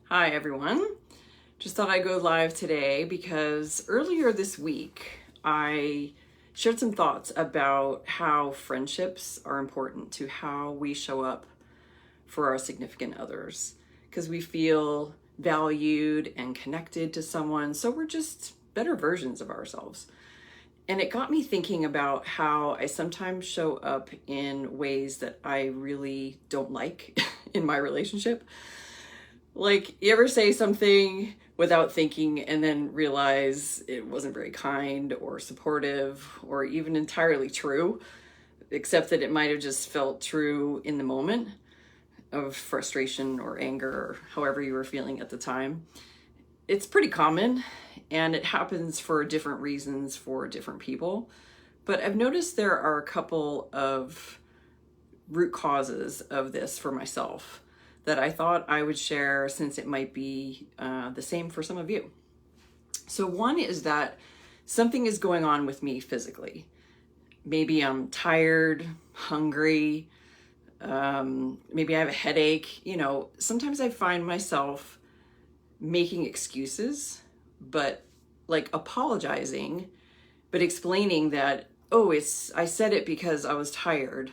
Hi everyone. Just thought I'd go live today because earlier this week I shared some thoughts about how friendships are important to how we show up for our significant others, because we feel valued and connected to someone, so we're just better versions of ourselves. And it got me thinking about how I sometimes show up in ways that I really don't like in my relationship. Like, you ever say something without thinking and then realize it wasn't very kind or supportive or even entirely true, except that it might have just felt true in the moment of frustration or anger or however you were feeling at the time? It's pretty common, and it happens for different reasons for different people. But I've noticed there are a couple of root causes of this for myself that I thought I would share, since it might be the same for some of you. So one is that something is going on with me physically. Maybe I'm tired, hungry, maybe I have a headache. Sometimes I find myself making excuses, but like apologizing, but explaining that, oh, I said it because I was tired.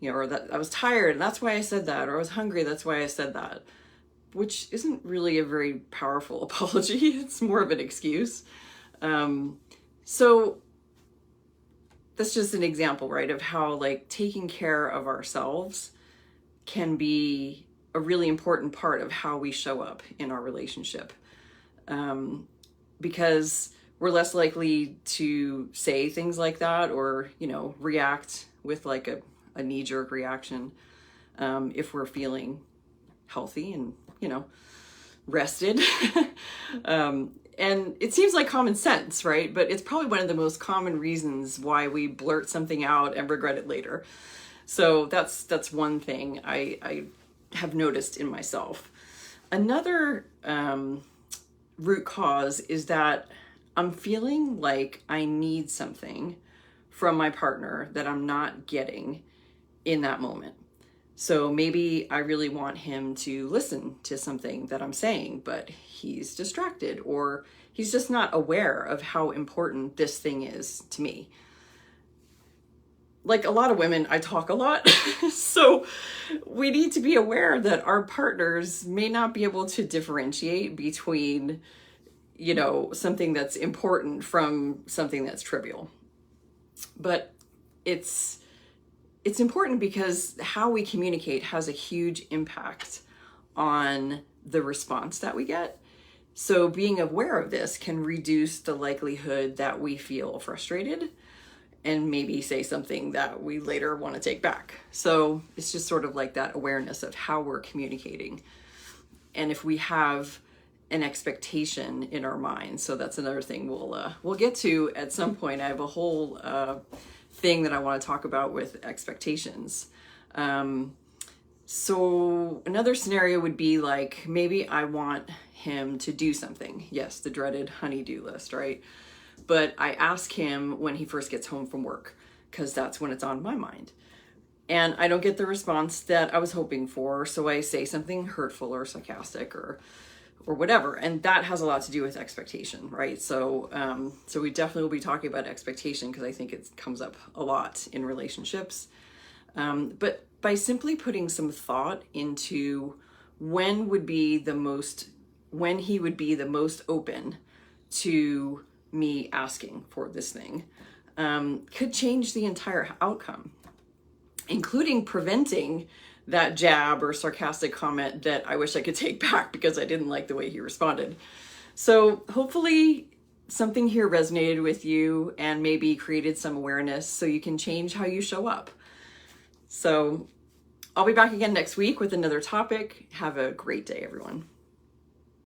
Or that I was tired and that's why I said that, or I was hungry, that's why I said that, which isn't really a very powerful apology. It's more of an excuse. So that's just an example, right, of how like taking care of ourselves can be a really important part of how we show up in our relationship. Because we're less likely to say things like that or, react with like a knee-jerk reaction if we're feeling healthy and rested. And it seems like common sense, right? But it's probably one of the most common reasons why we blurt something out and regret it later. So that's one thing I have noticed in myself. Another root cause is that I'm feeling like I need something from my partner that I'm not getting in that moment. So maybe I really want him to listen to something that I'm saying, but he's distracted, or he's just not aware of how important this thing is to me. Like a lot of women, I talk a lot. So we need to be aware that our partners may not be able to differentiate between, something that's important from something that's trivial. But it's important because how we communicate has a huge impact on the response that we get. So being aware of this can reduce the likelihood that we feel frustrated and maybe say something that we later want to take back. So it's just sort of like that awareness of how we're communicating. And if we have an expectation in our mind, so that's another thing we'll get to at some point. I have a whole thing that I want to talk about with expectations. So another scenario would be like, maybe I want him to do something. Yes, the dreaded honey-do list, right? But I ask him when he first gets home from work, because that's when it's on my mind. And I don't get the response that I was hoping for, so I say something hurtful or sarcastic or whatever, and that has a lot to do with expectation, right? So we definitely will be talking about expectation, because I think it comes up a lot in relationships. But by simply putting some thought into when he would be the most open to me asking for this thing, could change the entire outcome, including preventing that jab or sarcastic comment that I wish I could take back because I didn't like the way he responded. So hopefully something here resonated with you and maybe created some awareness so you can change how you show up. So I'll be back again next week with another topic. Have a great day, everyone.